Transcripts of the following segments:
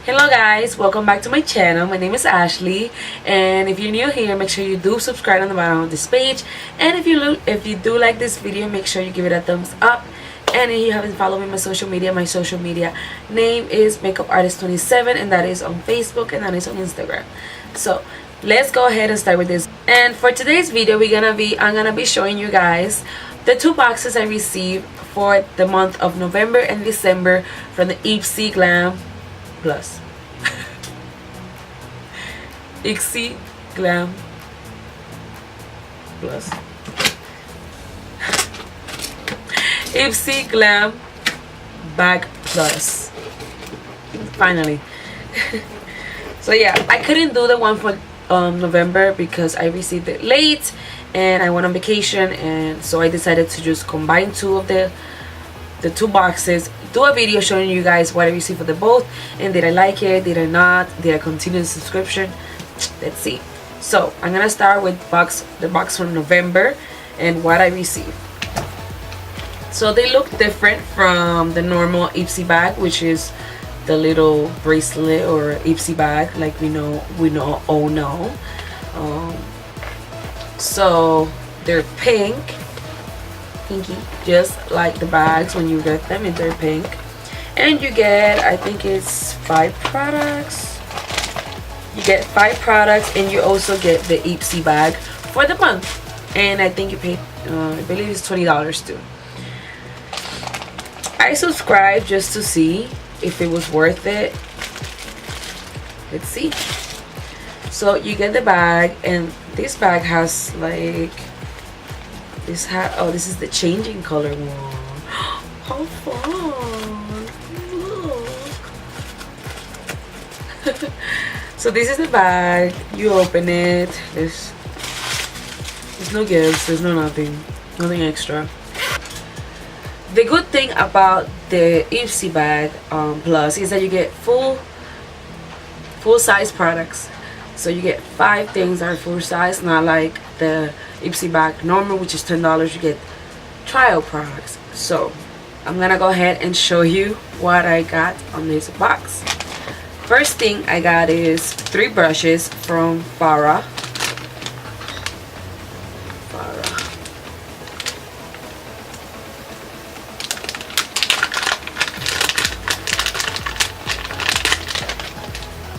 Hello guys, welcome back to my channel. My name is Ashley, and if you're new here, make sure you do subscribe on the bottom of this page. And if you do like this video, make sure you give it a thumbs up. And if you haven't followed me on my social media name is makeupartist27, and that is on Facebook and that is on Instagram. So let's go ahead and start with this. And for today's video, I'm gonna be showing you guys the two boxes I received for the month of November and December from the Ipsy Glam Plus. Ipsy Glam Plus. Ipsy Glam Bag Plus. Finally. So yeah, I couldn't do the one for November because I received it late and I went on vacation, and so I decided to just combine two of the two boxes, do a video showing you guys what I received for the both, and did I like it, did I not, did I continue the subscription. Let's see. So I'm gonna start with the box from November and what I received. So they look different from the normal Ipsy bag, which is the little bracelet or Ipsy bag like we all know. So they're pinky, just like the bags when you get them, and they're pink. And you get, I think it's 5 products. You get 5 products, and you also get the Ipsy bag for the month. And I think you paid, I believe it's $20 too. I subscribed just to see if it was worth it. Let's see. So you get the bag, and this bag has like this is the changing color one. How fun! Look. So this is the bag. You open it. There's no gifts. There's nothing extra. The good thing about the Ipsy Bag Plus is that you get full size products. So you get 5 things that are full size, not like the Ipsy Bag normal, which is $10. You get trial products. So I'm gonna go ahead and show you what I got on this box. First thing I got is 3 brushes from Farah.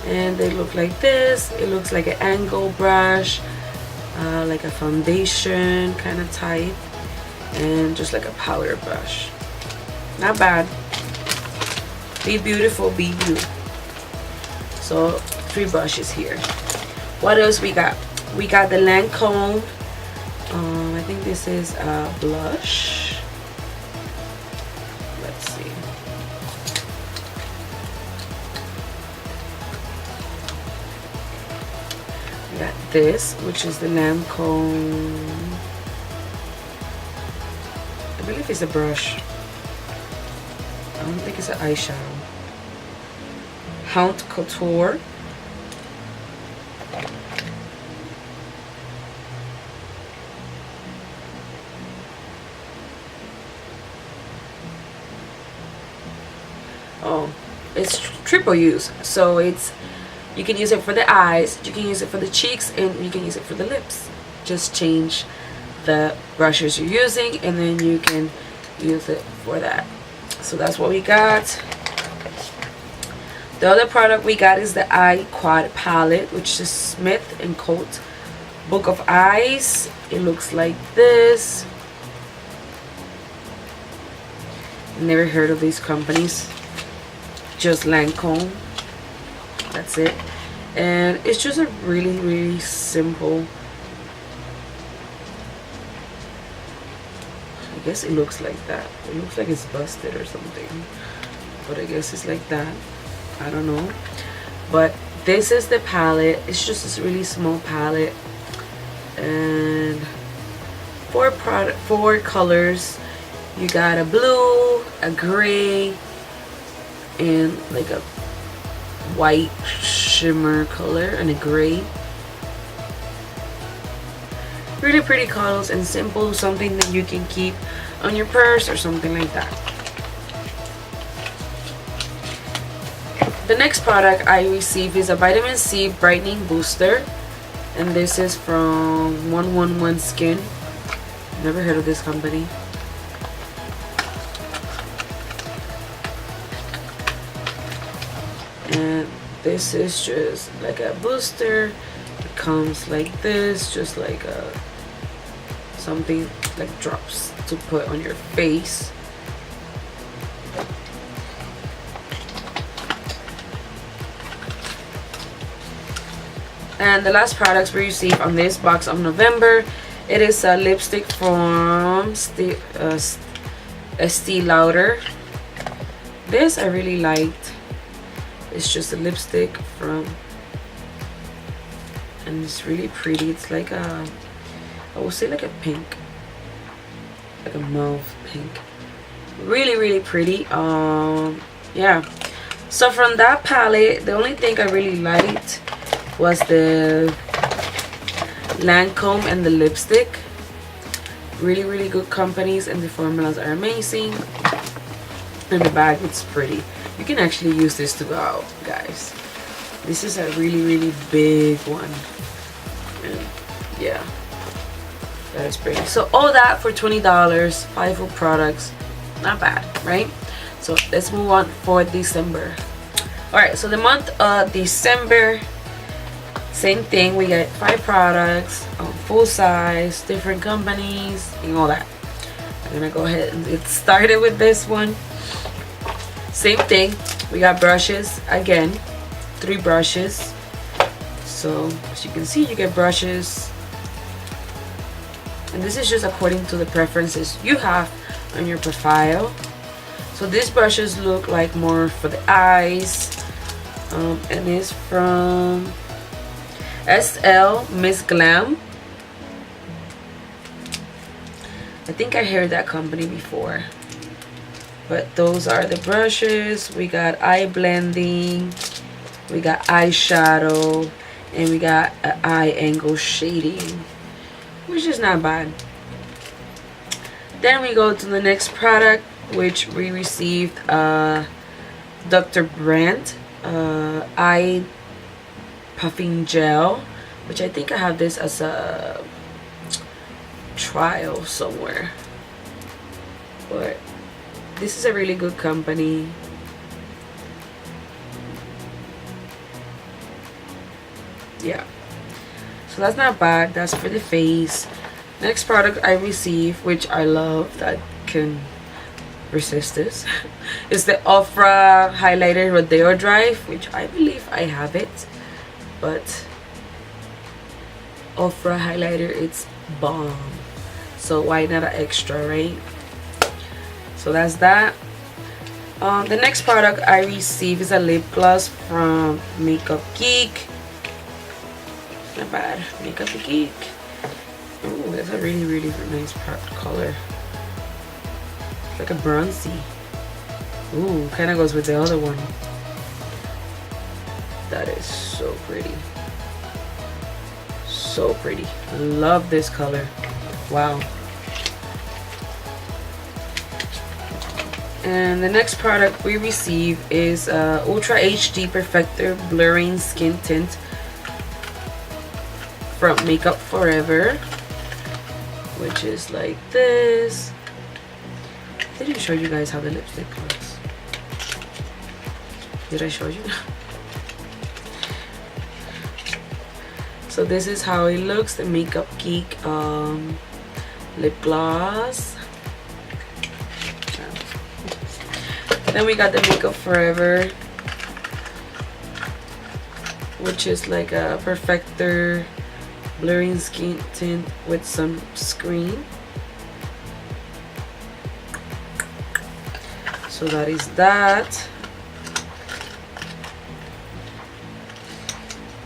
And they look like this. It looks like an angle brush, like a foundation kind of type, and just like a powder brush. Not bad. Be beautiful, be you. So 3 brushes here. What else we got? We got the Lancome. I think this is a blush. Let's see. We got this, which is the Lancome. I believe it's a brush. I don't think it's an eyeshadow. Haute Couture. Oh, it's triple use. So you can use it for the eyes, you can use it for the cheeks, and you can use it for the lips. Just change the brushes you're using, and then you can use it for that. So that's what we got. The other product we got is the Eye Quad palette, which is Smith & Co. Book of Eyes. It looks like this. Never heard of these companies. Just Lancome. That's it. And it's just a really simple, I guess it looks like that. It looks like it's busted or something, but I guess it's like that. I don't know. But this is the palette. It's just this really small palette, and 4 colors. You got a blue, a gray, and like a white shimmer color, and a gray. Really pretty colors and simple, something that you can keep on your purse or something like that. The next product I received is a vitamin C brightening booster, and this is from 111 Skin. Never heard of this company. And this is just like a booster. It comes like this, just like a something like drops to put on your face. And the last products we received on this box of November, it is a lipstick from Estee Lauder. This I really liked. It's just a lipstick from, and it's really pretty. It's like a, I would say like a pink, like a mauve pink. Really, really pretty. Yeah. So from that palette, the only thing I really liked was the Lancome and the lipstick. Really, really good companies, and the formulas are amazing. And the bag, it's pretty. You can actually use this to go out, guys. This is a really, really big one. And yeah, that is pretty. So all that for $20, 5 full products. Not bad, right? So let's move on for December. Alright, so the month of December, same thing. We got 5 products, full size, different companies, and all that. I'm gonna go ahead and get started with this one. Same thing. We got brushes again, 3 brushes. So as you can see, you get brushes, and this is just according to the preferences you have on your profile. So these brushes look like more for the eyes, and it's from SL Miss Glam. I think I heard that company before. But those are the brushes. We got eye blending, we got eyeshadow, and we got an eye angle shading, which is not bad. Then we go to the next product, which we received Dr. Brandt eye puffing gel, which I think I have this as a trial somewhere, but this is a really good company. Yeah, so that's not bad. That's for the face. Next product I received, which I love, that can resist this, is the Ofra highlighter Rodeo Drive, which I believe I have it. But Ofra highlighter, it's bomb, so why not an extra, right? So that's that. The next product I received is a lip gloss from Makeup Geek. Not bad. Makeup Geek. Oh, that's a really, really nice color. It's like a bronzy. Ooh, kind of goes with the other one. That is so pretty. So pretty. Love this color. Wow. And the next product we receive is Ultra HD Perfector Blurring Skin Tint from Makeup Forever, which is like this. I didn't show you guys how the lipstick looks. Did I show you? So this is how it looks, the Makeup Geek lip gloss. Then we got the Makeup Forever, which is like a perfector blurring skin tint with some screen. So that is that.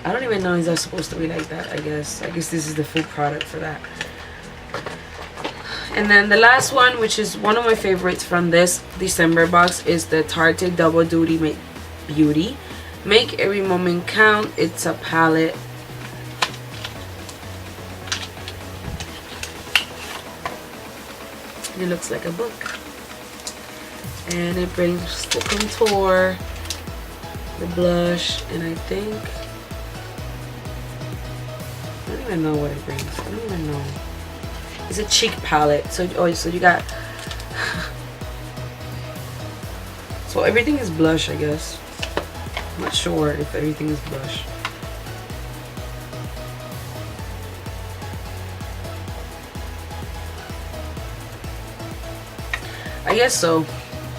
I don't even know if that's supposed to be like that. I guess this is the full product for that. And then the last one, which is one of my favorites from this December box, is the Tarte Double Duty Beauty. Make Every Moment Count. It's a palette. It looks like a book. And it brings the contour, the blush, and I think I don't even know what it brings. I don't even know. It's a cheek palette. So so you got so everything is blush, I guess. I'm not sure if everything is blush. I guess so.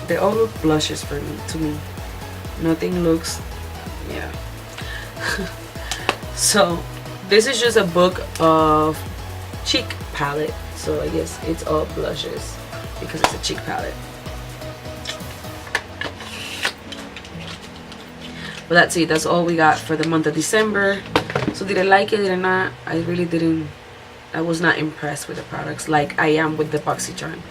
They all look blushes for me, to me. Nothing looks, yeah. So this is just a book of cheek palette. So I guess it's all blushes because it's a cheek palette. But that's it. That's all we got for the month of December. So did I like it? Did I not? I really didn't. I was not impressed with the products like I am with the Boxy Charm.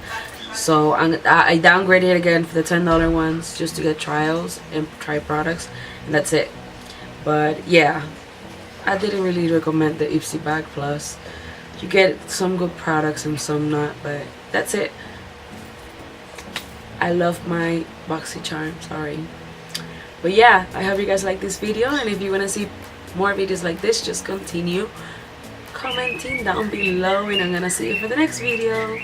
So I downgraded it again for the $10 ones just to get trials and try products, and that's it. But yeah, I didn't really recommend the Ipsy Bag Plus. You get some good products and some not, but that's it. I love my Boxy Charm, sorry. But yeah, I hope you guys like this video, and if you want to see more videos like this, just continue commenting down below, and I'm gonna see you for the next video.